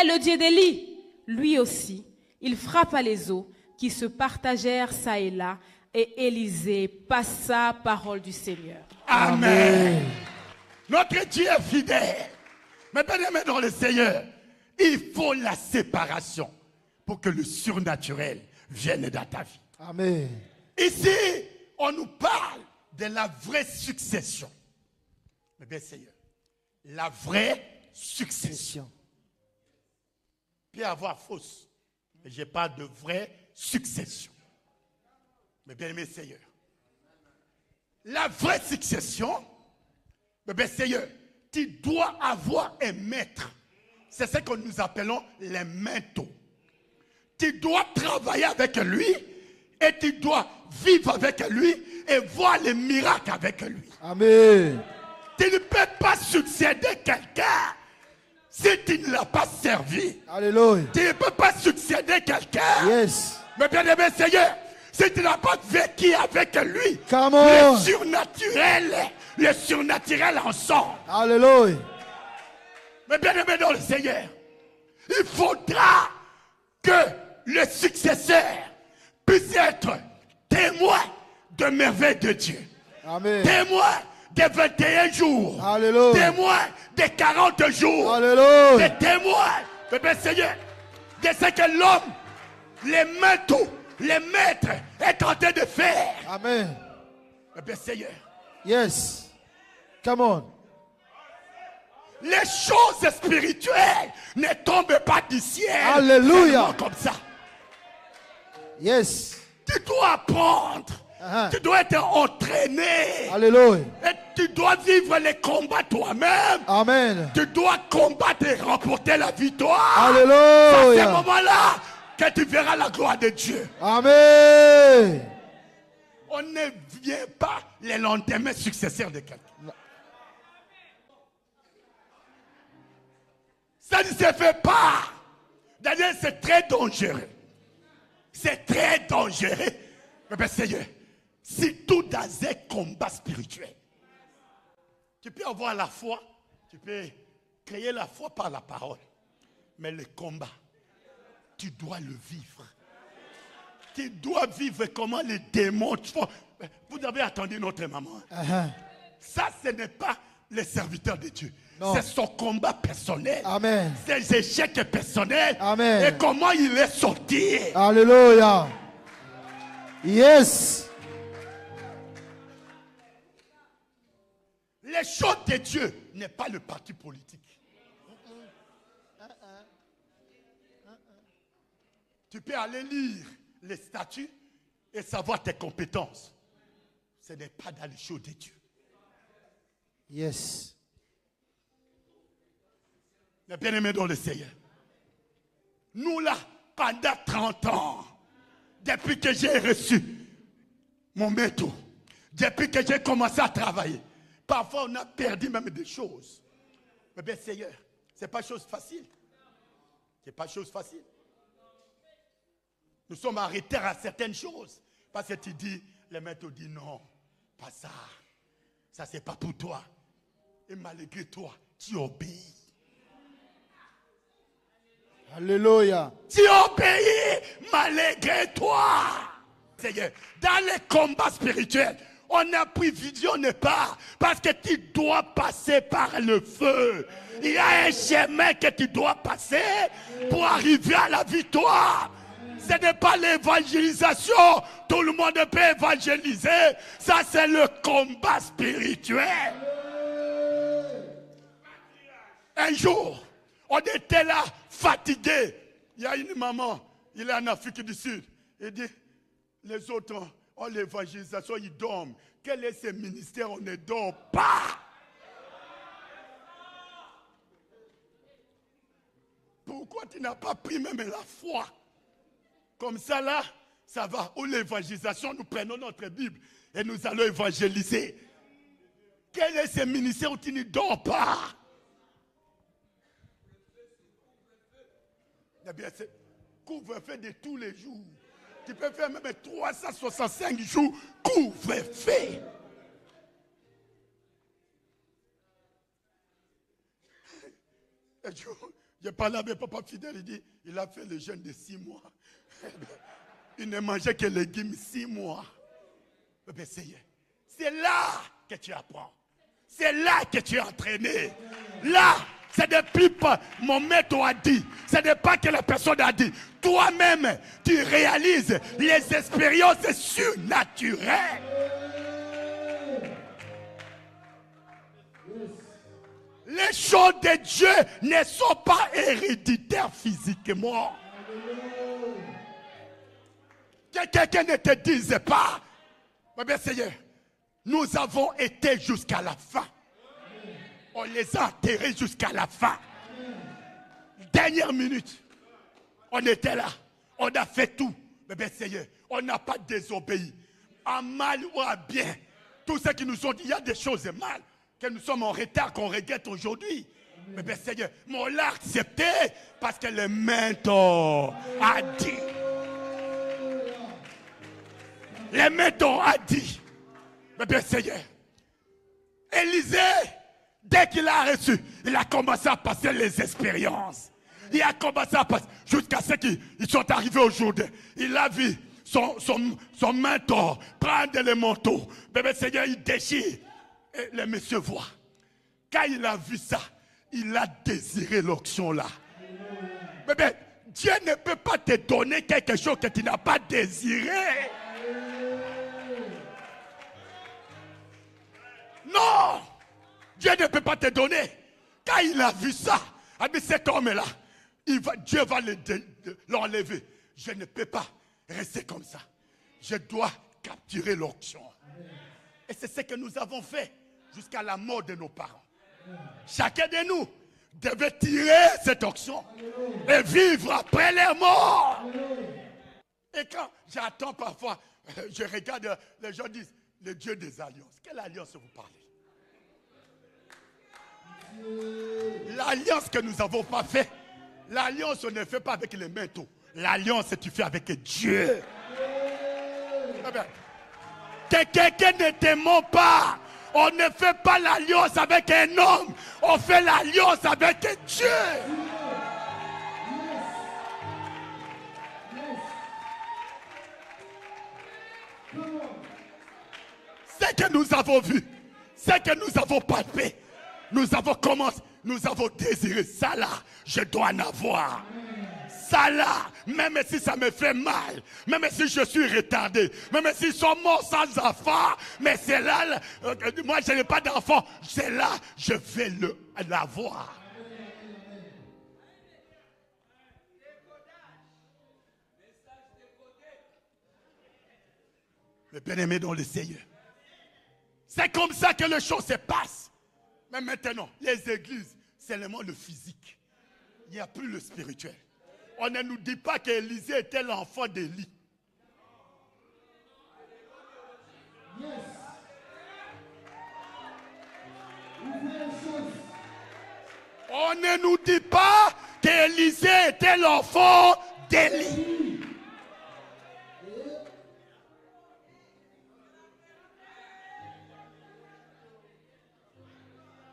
Le Dieu d'Élie, lui aussi, il frappa les eaux qui se partagèrent ça et là, et Élisée passa parole du Seigneur. Amen. Notre Dieu est fidèle. Mais bien aimé dans le Seigneur, il faut la séparation pour que le surnaturel vienne dans ta vie. Amen. Ici, on nous parle de la vraie succession. Mais bien Seigneur, la vraie succession. Il peut y avoir fausse, mais je parle de vraie succession. Mais bien aimé Seigneur, la vraie succession, mais bien Seigneur, tu dois avoir un maître. C'est ce que nous appelons les mentos. Tu dois travailler avec lui et tu dois vivre avec lui et voir les miracles avec lui. Amen. Tu ne peux pas succéder quelqu'un si tu ne l'as pas servi. Alléluia. Tu ne peux pas succéder quelqu'un. Yes. Mais bien aimé Seigneur, si tu n'as pas vécu avec lui, Come on. le surnaturel ensemble. Alléluia. Mais bien aimé dans le Seigneur, il faudra que le successeur puisse être témoin de merveilles de Dieu. Amen. Témoin des 21 jours. Alléluia. Témoin des 40 jours. Alléluia. Des témoins, mais bien Seigneur, de ce que l'homme, les mentos, les maîtres est en train de faire. Amen. Mais bien Seigneur, Yes. Come on. les choses spirituelles ne tombent pas du ciel. Alléluia. Seulement comme ça. Yes. Tu dois apprendre. Tu dois être entraîné. Alléluia. Et tu dois vivre les combats toi-même. Amen. Tu dois combattre et remporter la victoire. Alléluia. C'est à ce moment-là que tu verras la gloire de Dieu. Amen. On ne vient pas les lendemains successeurs de quelqu'un. Ça ne se fait pas. D'ailleurs, c'est très dangereux. C'est très dangereux. Mais bien, Seigneur, si tout dans un combat spirituel, tu peux avoir la foi, tu peux créer la foi par la parole. Mais le combat, tu dois le vivre. Tu dois vivre comment les démons font. Vous avez attendu notre maman. Ça, ce n'est pas le serviteur de Dieu. C'est son combat personnel. Amen. Ses échecs personnels. Amen. Et comment il est sorti. Alléluia. Yes. Les choses de Dieu n'est pas le parti politique. Tu peux aller lire les statuts et savoir tes compétences. Ce n'est pas dans les choses de Dieu. Yes. Mais bien aimé dans le Seigneur. Nous là, pendant 30 ans, depuis que j'ai reçu mon métaux, depuis que j'ai commencé à travailler, parfois on a perdu même des choses. Mais bien Seigneur, ce n'est pas chose facile. Ce n'est pas chose facile. Nous sommes arrêtés à certaines choses. Parce que tu dis, les maîtres disent non, pas ça. Ça c'est pas pour toi. Et malgré toi, tu obéis. Alléluia. Tu obéis malgré toi. Seigneur, dans les combats spirituels, on n'a pris vision ne pas. Parce que tu dois passer par le feu. Il y a un chemin que tu dois passer pour arriver à la victoire. Ce n'est pas l'évangélisation. Tout le monde peut évangéliser. Ça, c'est le combat spirituel. Un jour, on était là, fatigués. Il y a une maman, il est en Afrique du Sud. Il dit, les autres ont l'évangélisation, ils dorment. Quel est ce ministère? On ne dort pas. Pourquoi tu n'as pas pris même la foi? Comme ça là, ça va. Ou l'évangélisation, nous prenons notre Bible et nous allons évangéliser. Quel est ce ministère où tu ne dors pas? Eh bien, c'est couvre-feu de tous les jours. Tu peux faire même 365 jours couvre-feu. Un jour, J'ai parlé avec papa Fidèle, il dit, il a fait le jeûne de 6 mois. Il ne mangeait que les légumes 6 mois. C'est là que tu apprends. C'est là que tu es entraîné. Là, c'est depuis pas mon maître a dit. Ce n'est pas que la personne a dit. Toi-même, tu réalises les expériences surnaturelles. Les choses de Dieu ne sont pas héréditaires physiquement. Que quelqu'un ne te dise pas, mais bien Seigneur, nous avons été jusqu'à la fin. On les a enterrés jusqu'à la fin. Dernière minute, on était là, on a fait tout. Mais bien Seigneur, on n'a pas désobéi. En mal ou en bien, tous ceux qui nous ont dit, il y a des choses mal. Que nous sommes en retard, qu'on regrette aujourd'hui. Mais bien Seigneur, mais on l'a accepté parce que le mentor a dit. Le mentor a dit. Mais bien Seigneur, Élisée, dès qu'il a reçu, il a commencé à passer les expériences. Il a commencé à passer jusqu'à ce qu'ils sont arrivés aujourd'hui. Il a vu son mentor prendre le manteau. Mais bien Seigneur, il déchire. Et le monsieur voit. Quand il a vu ça, il a désiré l'onction là. Mais bien, Dieu ne peut pas te donner quelque chose que tu n'as pas désiré. Non! Dieu ne peut pas te donner. Quand il a vu ça, avec cet homme-là, Dieu va l'enlever. Je ne peux pas rester comme ça. Je dois capturer l'onction. Et c'est ce que nous avons fait jusqu'à la mort de nos parents. Chacun de nous devait tirer cette onction et vivre après les morts. Et quand j'attends parfois, je regarde, les gens disent, le Dieu des alliances. Quelle alliance vous parlez? L'alliance que nous n'avons pas faite, l'alliance on ne fait pas avec les métaux. L'alliance tu fais avec Dieu. Que quelqu'un ne te ment pas. On ne fait pas l'alliance avec un homme. On fait l'alliance avec Dieu. Ce que nous avons vu, ce que nous avons palpé, nous avons commencé, nous avons désiré ça là, je dois en avoir. Ça là, même si ça me fait mal, même si je suis retardé, même s'ils sont morts sans enfant, mais c'est là, moi je n'ai pas d'enfant, c'est là, je vais l'avoir. Mais bien-aimé dans le Seigneur, c'est comme ça que les choses se passent. Mais maintenant, les églises, c'est seulement le physique. Il n'y a plus le spirituel. On ne nous dit pas qu'Élisée était l'enfant d'Élie. On ne nous dit pas qu'Élisée était l'enfant d'Élie.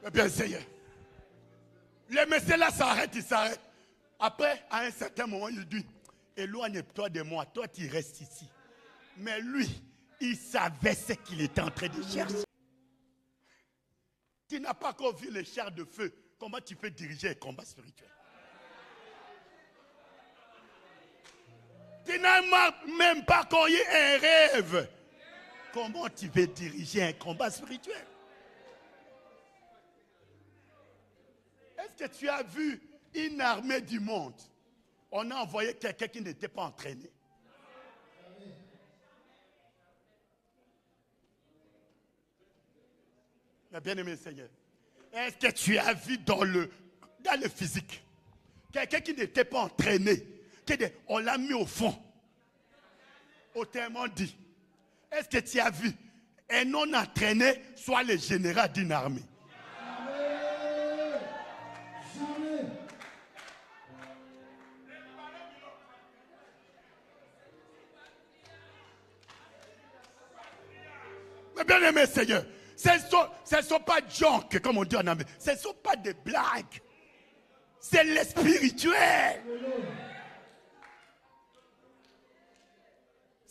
Eh bien, Seigneur, le monsieur là s'arrête, il s'arrête. Après, à un certain moment, il dit, éloigne-toi de moi, toi tu restes ici. Mais lui, il savait ce qu'il était en train de chercher. Tu n'as pas encore vu les chars de feu. Comment tu peux diriger un combat spirituel? Tu n'as même pas encore eu un rêve. Comment tu veux diriger un combat spirituel? Est-ce que tu as vu une armée du monde? On a envoyé quelqu'un qui n'était pas entraîné. Mais bien-aimé Seigneur, est-ce que tu as vu dans le physique quelqu'un qui n'était pas entraîné, on l'a mis au fond, autrement dit? Est-ce que tu as vu un non entraîné soit le général d'une armée? Mais bien aimé Seigneur, ce ne sont pas junk, comme on dit en anglais. Ce ne sont pas des blagues. C'est le spirituel.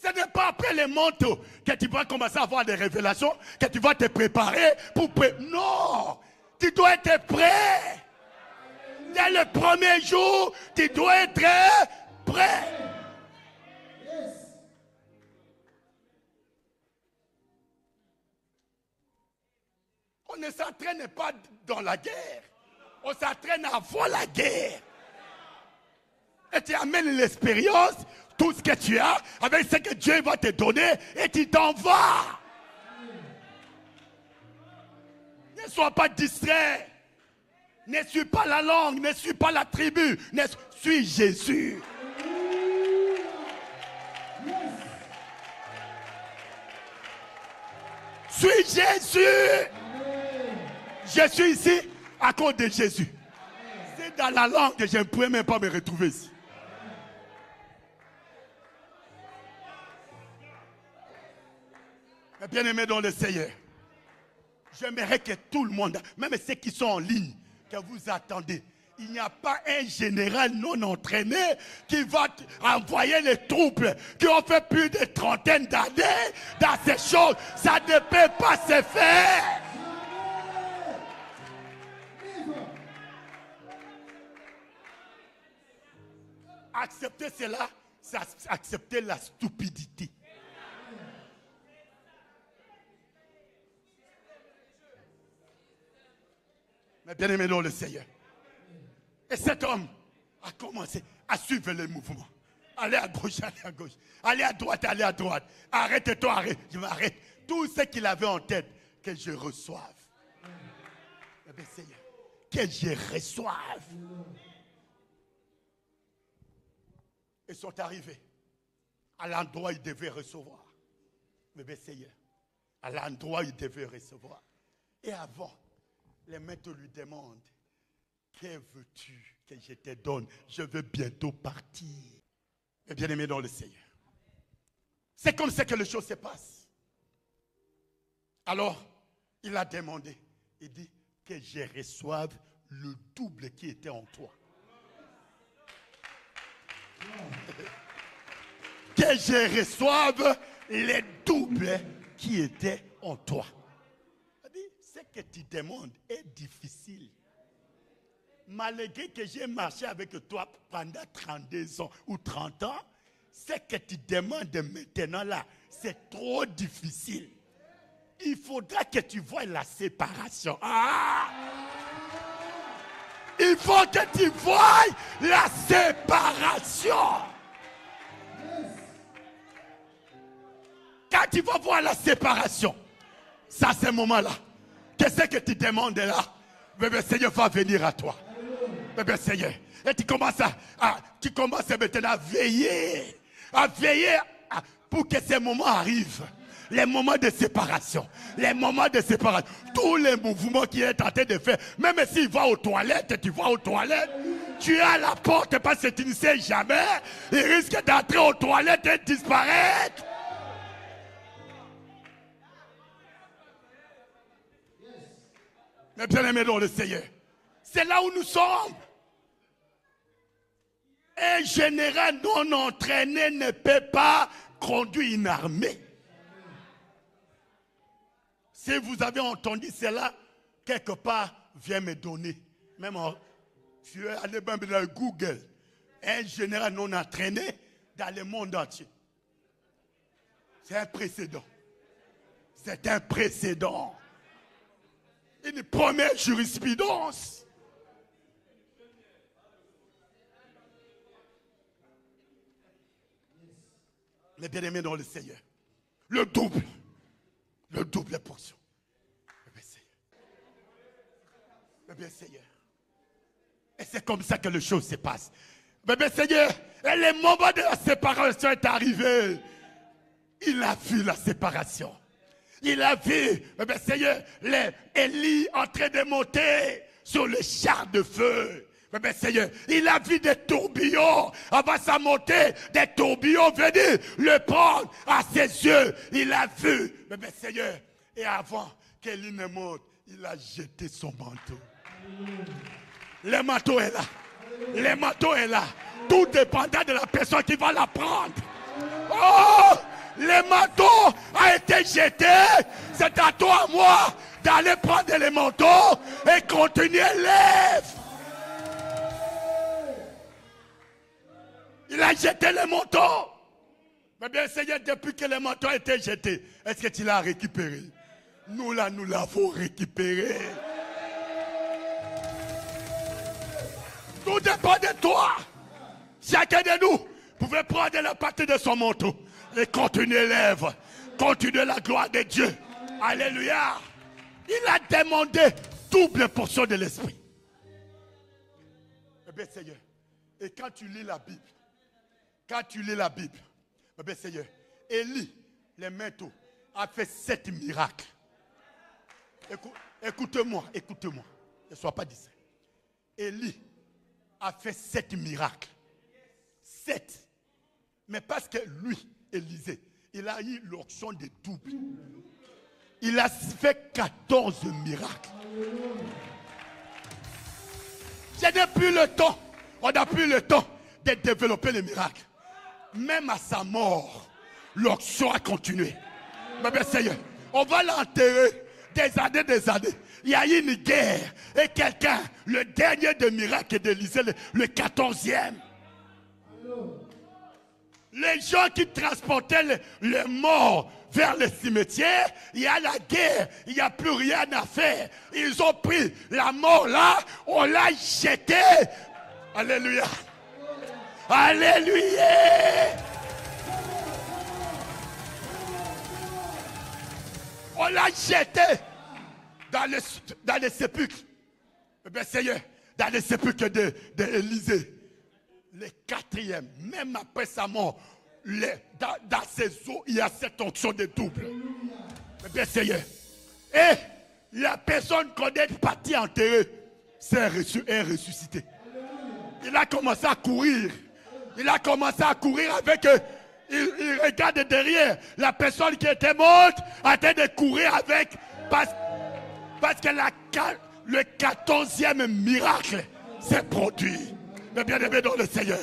Ce n'est pas après les manteaux que tu vas commencer à avoir des révélations, que tu vas te préparer pour... Non, tu dois être prêt. Dès le premier jour, tu dois être prêt. On ne s'entraîne pas dans la guerre. On s'entraîne avant la guerre. Et tu amènes l'expérience, tout ce que tu as, avec ce que Dieu va te donner, et tu t'en vas. Ne sois pas distrait. Ne suis pas la langue, ne suis pas la tribu, ne suis Jésus. Suis Jésus. Je suis ici à cause de Jésus. C'est dans la langue que je ne pourrais même pas me retrouver ici. Mes bien-aimés dans le Seigneur, j'aimerais que tout le monde, même ceux qui sont en ligne, que vous attendez, il n'y a pas un général non entraîné qui va envoyer les troupes qui ont fait plus de 30 d'années dans ces choses. Ça ne peut pas se faire. Accepter cela, c'est accepter la stupidité. Mais bien aimé dans le Seigneur. Et cet homme a commencé à suivre les mouvements. Allez à gauche, allez à gauche. Allez à droite, allez à droite. Arrête-toi, arrête. Je m'arrête. Tout ce qu'il avait en tête, que je reçoive. Mais bien Seigneur, que je reçoive. Ils sont arrivés à l'endroit où ils devaient recevoir. Mais bien Seigneur, à l'endroit où ils devaient recevoir. Et avant, les maîtres lui demandent, que veux-tu que je te donne? Je veux bientôt partir. Mais bien aimé dans le Seigneur, c'est comme ça que les choses se passent. Alors, il a demandé, il dit, que je reçoive le double qui était en toi. Que je reçoive les doubles qui étaient en toi. Ce que tu demandes est difficile. Malgré que j'ai marché avec toi pendant 32 ans ou 30 ans, ce que tu demandes maintenant là, c'est trop difficile. Il faudra que tu vois la séparation. Il faut que tu vois la séparation. Quand tu vas voir la séparation, c'est à ce moment-là. Qu'est-ce que tu demandes là? Bébé Seigneur va venir à toi. Bébé Seigneur. Et tu commences maintenant à veiller. À veiller pour que ces moments arrivent. Les moments de séparation. Les moments de séparation. Tous les mouvements qu'il est en train de faire. Même s'il va aux toilettes, tu vas aux toilettes. Tu es à la porte parce que tu ne sais jamais. Il risque d'entrer aux toilettes et de disparaître. Mais bien aimé dans le Seigneur, c'est là où nous sommes. Un général non entraîné ne peut pas conduire une armée. Si vous avez entendu cela, quelque part, viens me donner. Même tu es allé dans Google. Un général non entraîné dans le monde entier. C'est un précédent. C'est un précédent. Une première jurisprudence. Mais bien aimé dans le Seigneur, le double portion. Mais bien Seigneur. Et c'est comme ça que les choses se passent. Mais bien Seigneur, et le moment de la séparation est arrivé. Il a vu la séparation. Il a vu, mais Seigneur, Élie en train de monter sur le char de feu. Mais Seigneur, il a vu des tourbillons avant sa montée, des tourbillons venir le prendre à ses yeux. Il a vu, mais Seigneur, et avant qu'Élie ne monte, il a jeté son manteau. Le manteau est là. Le manteau est là. Tout dépendant de la personne qui va la prendre. Oh, le manteau a été jeté. C'est à toi, à moi, d'aller prendre les manteaux et continuer l'œuvre. Il a jeté le manteau. Mais bien, Seigneur, depuis que le manteau a été jeté, est-ce que tu l'as récupéré? Nous, là, nous l'avons récupéré. Tout dépend de toi. Chacun de nous pouvait prendre la partie de son manteau et continuer l'œuvre, continuer la gloire de Dieu. Alléluia. Il a demandé double portion de l'esprit. Eh bien, Seigneur, et quand tu lis la Bible, eh bien, Seigneur, Élie, les manteaux, a fait 7 miracles. Écoute-moi, ne sois pas distrait. Élie a fait 7 miracles. 7. Mais parce que lui, Élisée, il a eu l'onction de double. Il a fait 14 miracles. Je n'ai plus le temps. On n'a plus le temps de développer les miracles. Même à sa mort, l'onction a continué. Mais bien, Seigneur, on va l'enterrer des années. Il y a eu une guerre. Et quelqu'un, le dernier des miracles d'Élisée, le 14e. Les gens qui transportaient les morts vers le cimetière, il y a la guerre, il n'y a plus rien à faire. Ils ont pris la mort là, on l'a jeté. Alléluia. Alléluia. On l'a jeté dans les sépulcres. Eh bien, Seigneur, dans les sépulcres d'Élisée. Le 4e, même après sa mort, dans ses os, il y a cette onction de double. Eh bien, Seigneur. Et la personne qu'on est parti enterrer, est ressuscité. Il a commencé à courir. Avec il regarde derrière la personne qui était morte en train de courir avec parce que le 14e miracle s'est produit. Mais bien-aimé dans le Seigneur.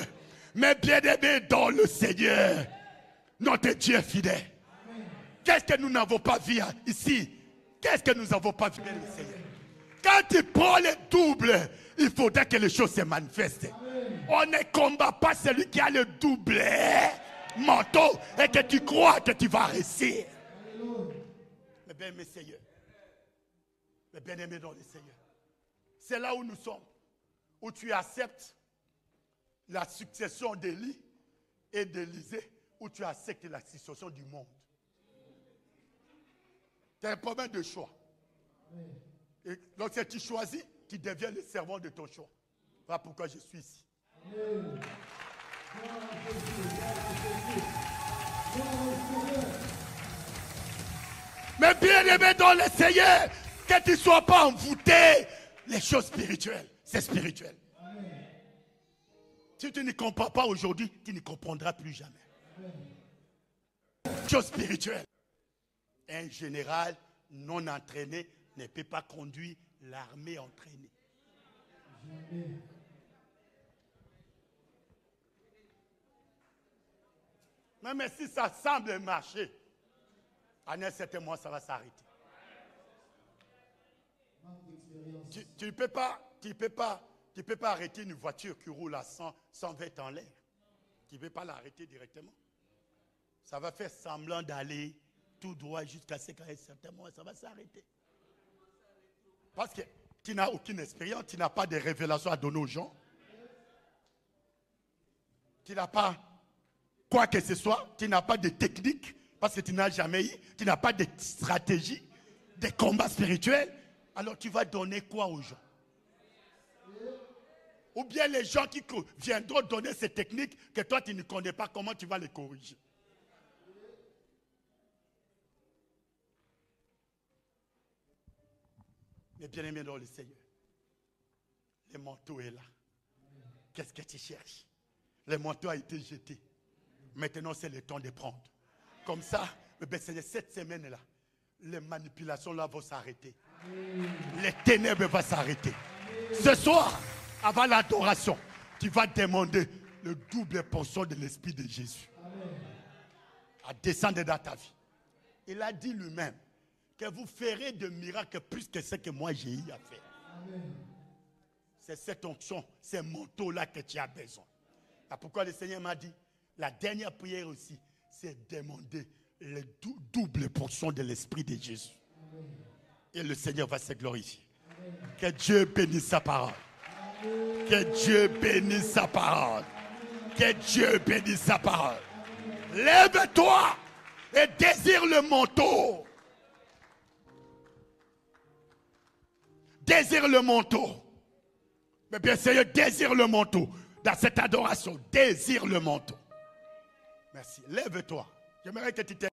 Notre Dieu est fidèle. Qu'est-ce que nous n'avons pas vu ici? Qu'est-ce que nous n'avons pas vu, le Seigneur? Quand tu prends le double, il faudrait que les choses se manifestent. On ne combat pas celui qui a le double manteau et que tu crois que tu vas réussir. Mais bien-aimé Seigneur. Mais bien-aimé dans le Seigneur. C'est là où nous sommes. Où tu acceptes la succession d'Élie et d'Élisée, où tu acceptes la succession du monde. Tu as un problème de choix. Et donc si tu choisis, tu deviens le servant de ton choix. Voilà pourquoi je suis ici. Mais bien aimé dans le Seigneur, que tu ne sois pas envoûté, les choses spirituelles, c'est spirituel. Si tu ne comprends pas aujourd'hui, tu ne comprendras plus jamais. Chose spirituelle. Un général non entraîné ne peut pas conduire l'armée entraînée. Même si ça semble marcher, en un certain moment, ça va s'arrêter. Tu ne peux pas arrêter une voiture qui roule à 120 en l'air. Tu ne peux pas l'arrêter directement. Ça va faire semblant d'aller tout droit jusqu'à ce qu'à un certain moment, ça va s'arrêter. Parce que tu n'as aucune expérience, tu n'as pas de révélations à donner aux gens. Tu n'as pas quoi que ce soit, tu n'as pas de technique, parce que tu n'as jamais eu, tu n'as pas de stratégie, de combat spirituel. Alors tu vas donner quoi aux gens? Ou bien les gens qui viendront donner ces techniques que toi tu ne connais pas, comment tu vas les corriger? Mais bien aimé dans le Seigneur, le manteau est là. Qu'est-ce que tu cherches? Le manteau a été jeté. Maintenant c'est le temps de prendre. Comme ça, c'est cette semaine-là, les manipulations là vont s'arrêter. Les ténèbres vont s'arrêter. Ce soir, avant l'adoration, tu vas demander le double portion de l'Esprit de Jésus à descendre dans ta vie. Il a dit lui-même que vous ferez de miracles plus que ce que moi j'ai eu à faire. C'est cette onction, ce manteau-là que tu as besoin. C'est pourquoi le Seigneur m'a dit, la dernière prière aussi, c'est demander le double portion de l'Esprit de Jésus. Et le Seigneur va se glorifier. Que Dieu bénisse sa parole. Que Dieu bénisse sa parole. Que Dieu bénisse sa parole. Lève-toi et désire le manteau. Désire le manteau. Mais bien Seigneur, désire le manteau. Dans cette adoration, désire le manteau. Merci. Lève-toi. J'aimerais que tu t'aies.